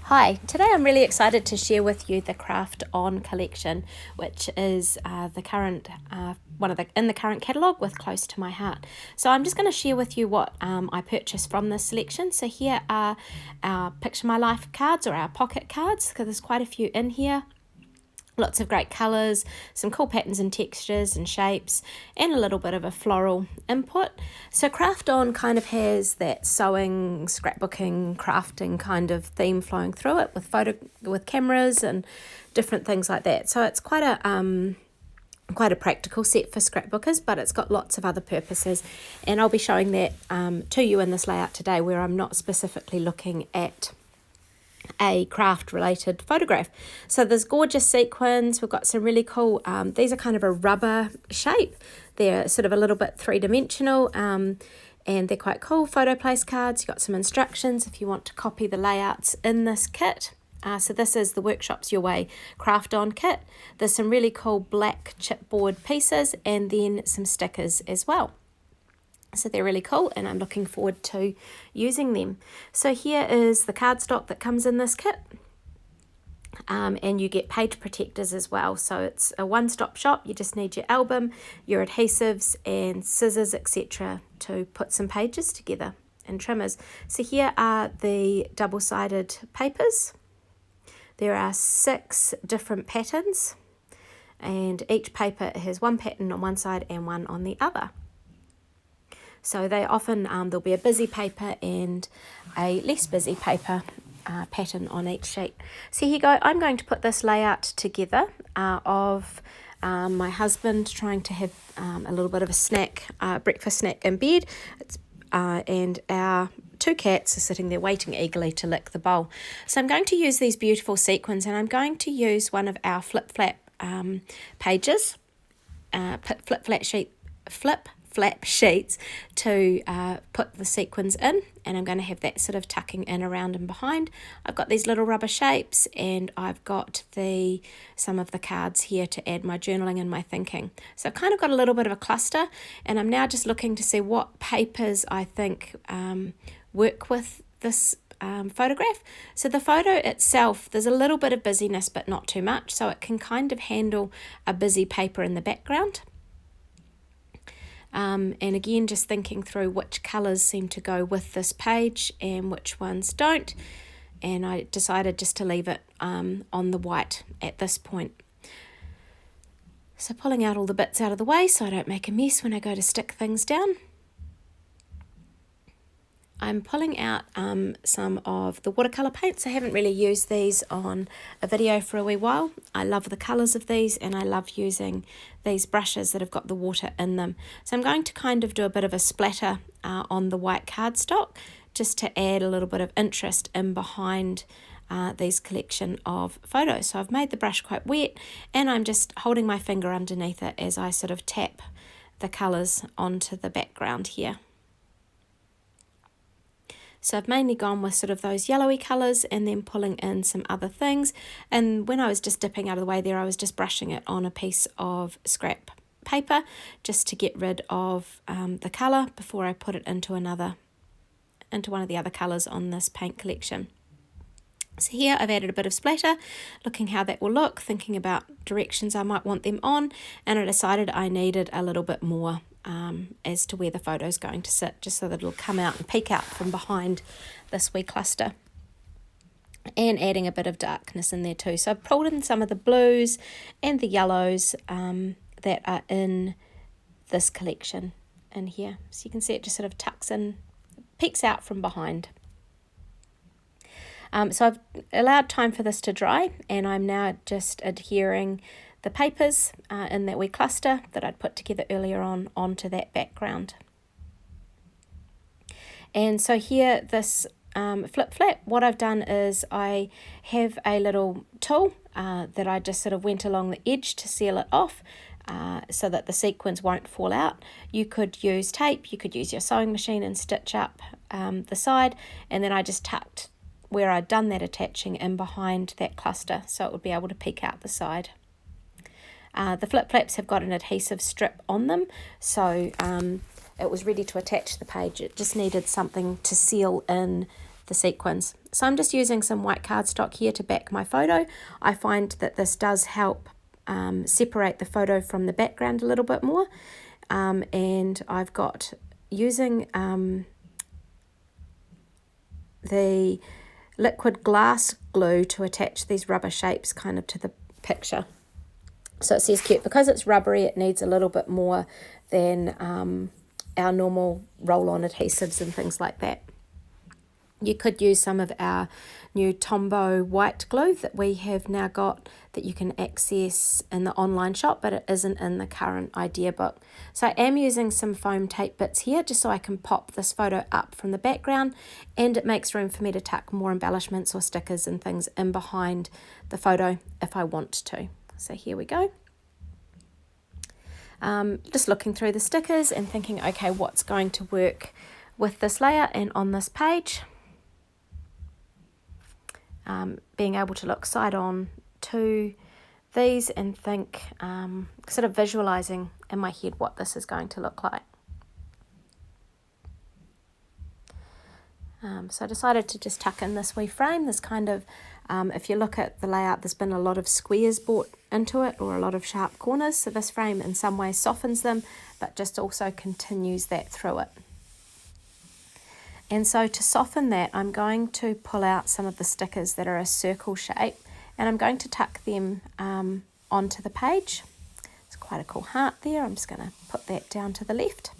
Hi, today I'm really excited to share with you the Craft On collection, which is the current in the current catalogue with Close to My Heart. So I'm just going to share with you what I purchased from this selection. So here are our Picture My Life cards, or our pocket cards, because there's quite a few in here. Lots of great colours, some cool patterns and textures and shapes, and a little bit of a floral input. So Craft On kind of has that sewing, scrapbooking, crafting kind of theme flowing through it with cameras and different things like that. So it's quite a practical set for scrapbookers, but it's got lots of other purposes, and I'll be showing that to you in this layout today, where I'm not specifically looking at a craft related photograph. So there's gorgeous sequins. We've got some really cool, these are kind of a rubber shape. They're sort of a little bit three-dimensional, and they're quite cool. Photo place cards. You've got some instructions if you want to copy the layouts in this kit. So this is the Workshops Your Way Craft On kit. There's some really cool black chipboard pieces and then some stickers as well. So they're really cool, and I'm looking forward to using them. So here is the cardstock that comes in this kit. And you get page protectors as well. So it's a one-stop shop. You just need your album, your adhesives and scissors, etc. to put some pages together, and trimmers. So here are the double-sided papers. There are 6 different patterns, and each paper has one pattern on one side and one on the other. So they often, there'll be a busy paper and a less busy paper pattern on each sheet. So here you go. I'm going to put this layout together of my husband trying to have a little bit of a snack, breakfast snack in bed. And our 2 cats are sitting there waiting eagerly to lick the bowl. So I'm going to use these beautiful sequins, and I'm going to use one of our flip-flap pages, flap sheets to put the sequins in, and I'm going to have that sort of tucking in around and behind. I've got these little rubber shapes, and I've got some of the cards here to add my journaling and my thinking. So I've kind of got a little bit of a cluster, and I'm now just looking to see what papers I think work with this photograph. So the photo itself, there's a little bit of busyness but not too much, so it can kind of handle a busy paper in the background. And again, just thinking through which colours seem to go with this page and which ones don't. And I decided just to leave it on the white at this point. So pulling out all the bits out of the way so I don't make a mess when I go to stick things down. I'm pulling out some of the watercolour paints. I haven't really used these on a video for a wee while. I love the colours of these, and I love using these brushes that have got the water in them. So I'm going to kind of do a bit of a splatter on the white cardstock, just to add a little bit of interest in behind these collection of photos. So I've made the brush quite wet, and I'm just holding my finger underneath it as I sort of tap the colours onto the background here. So I've mainly gone with sort of those yellowy colours and then pulling in some other things. And when I was just dipping out of the way there, I was just brushing it on a piece of scrap paper just to get rid of the colour before I put it into one of the other colours on this paint collection. So here I've added a bit of splatter, looking how that will look, thinking about directions I might want them on, and I decided I needed a little bit more as to where the photo is going to sit, just so that it'll come out and peek out from behind this wee cluster. And adding a bit of darkness in there too. So I've pulled in some of the blues and the yellows that are in this collection in here. So you can see it just sort of tucks in, peeks out from behind. So I've allowed time for this to dry, and I'm now just adhering the papers in that wee cluster that I'd put together earlier on onto that background. And so here, this flip flap, what I've done is I have a little tool that I just sort of went along the edge to seal it off so that the sequins won't fall out. You could use tape, you could use your sewing machine and stitch up the side, and then I just tucked where I'd done that attaching in behind that cluster so it would be able to peek out the side. The flip flaps have got an adhesive strip on them, so it was ready to attach the page. It just needed something to seal in the sequins. So I'm just using some white cardstock here to back my photo. I find that this does help separate the photo from the background a little bit more. And I've got using the liquid glass glue to attach these rubber shapes kind of to the picture. So it says cute. Because it's rubbery, it needs a little bit more than our normal roll-on adhesives and things like that. You could use some of our new Tombow white glue that we have now got that you can access in the online shop, but it isn't in the current idea book. So I am using some foam tape bits here just so I can pop this photo up from the background, and it makes room for me to tuck more embellishments or stickers and things in behind the photo if I want to. So here we go. Just looking through the stickers and thinking, okay, what's going to work with this layout and on this page. Being able to look side on to these and think, sort of visualizing in my head what this is going to look like. So I decided to just tuck in this wee frame. This kind of, if you look at the layout, there's been a lot of squares brought into it or a lot of sharp corners. So this frame in some ways softens them, but just also continues that through it. And so to soften that, I'm going to pull out some of the stickers that are a circle shape, and I'm going to tuck them onto the page. It's quite a cool heart there. I'm just going to put that down to the left.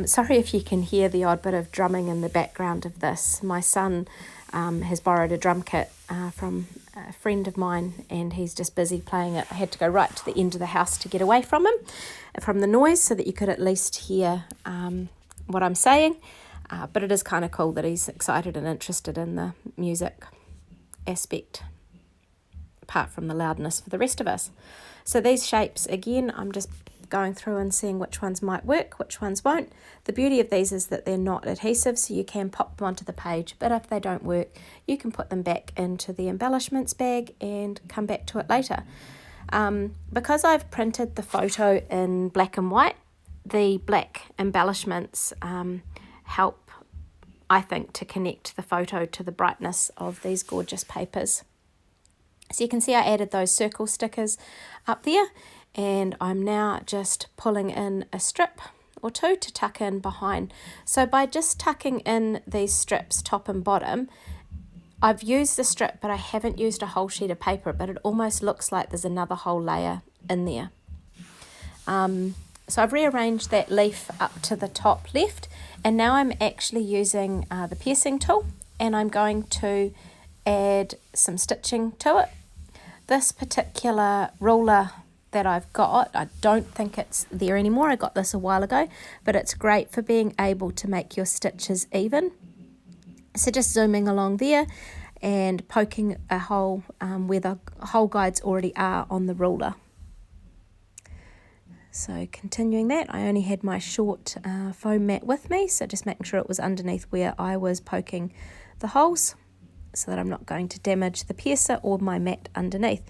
Sorry if you can hear the odd bit of drumming in the background of this. My son has borrowed a drum kit from a friend of mine, and he's just busy playing it. I had to go right to the end of the house to get away from him, from the noise, so that you could at least hear what I'm saying. But it is kind of cool that he's excited and interested in the music aspect, apart from the loudness for the rest of us. So these shapes, again, I'm just going through and seeing which ones might work, which ones won't. The beauty of these is that they're not adhesive, so you can pop them onto the page, but if they don't work, you can put them back into the embellishments bag and come back to it later. Because I've printed the photo in black and white, the black embellishments help, I think, to connect the photo to the brightness of these gorgeous papers. So you can see I added those circle stickers up there, and I'm now just pulling in a strip or two to tuck in behind. So by just tucking in these strips top and bottom, I've used the strip, but I haven't used a whole sheet of paper, but it almost looks like there's another whole layer in there. So I've rearranged that leaf up to the top left, and now I'm actually using the piercing tool, and I'm going to add some stitching to it. This particular ruler that I've got, I don't think it's there anymore. I got this a while ago, but it's great for being able to make your stitches even. So just zooming along there and poking a hole where the hole guides already are on the ruler. So continuing that, I only had my short foam mat with me, so just making sure it was underneath where I was poking the holes so that I'm not going to damage the piercer or my mat underneath.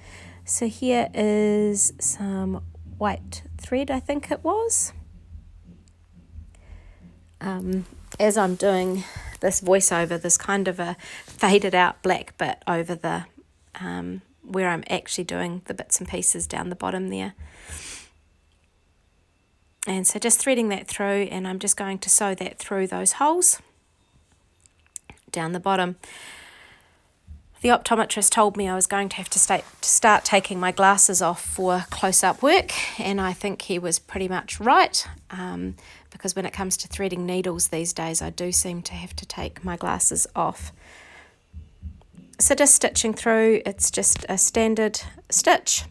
So here is some white thread, I think it was. As I'm doing this voiceover, there's kind of a faded out black bit over the where I'm actually doing the bits and pieces down the bottom there. And so just threading that through, and I'm just going to sew that through those holes down the bottom. The optometrist told me I was going to have to start taking my glasses off for close-up work, and I think he was pretty much right, because when it comes to threading needles these days, I do seem to have to take my glasses off. So just stitching through, it's just a standard stitch.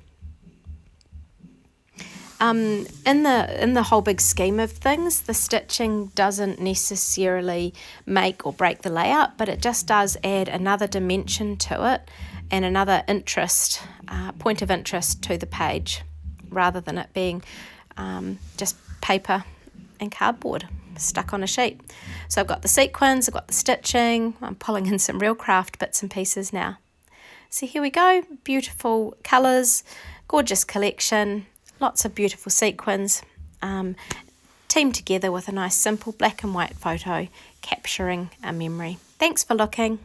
In the whole big scheme of things, the stitching doesn't necessarily make or break the layout, but it just does add another dimension to it and another interest, point of interest to the page, rather than it being just paper and cardboard stuck on a sheet. So I've got the sequins, I've got the stitching, I'm pulling in some real craft bits and pieces now. So here we go, beautiful colours, gorgeous collection. Lots of beautiful sequins. teamed together with a nice simple black and white photo capturing a memory. Thanks for looking.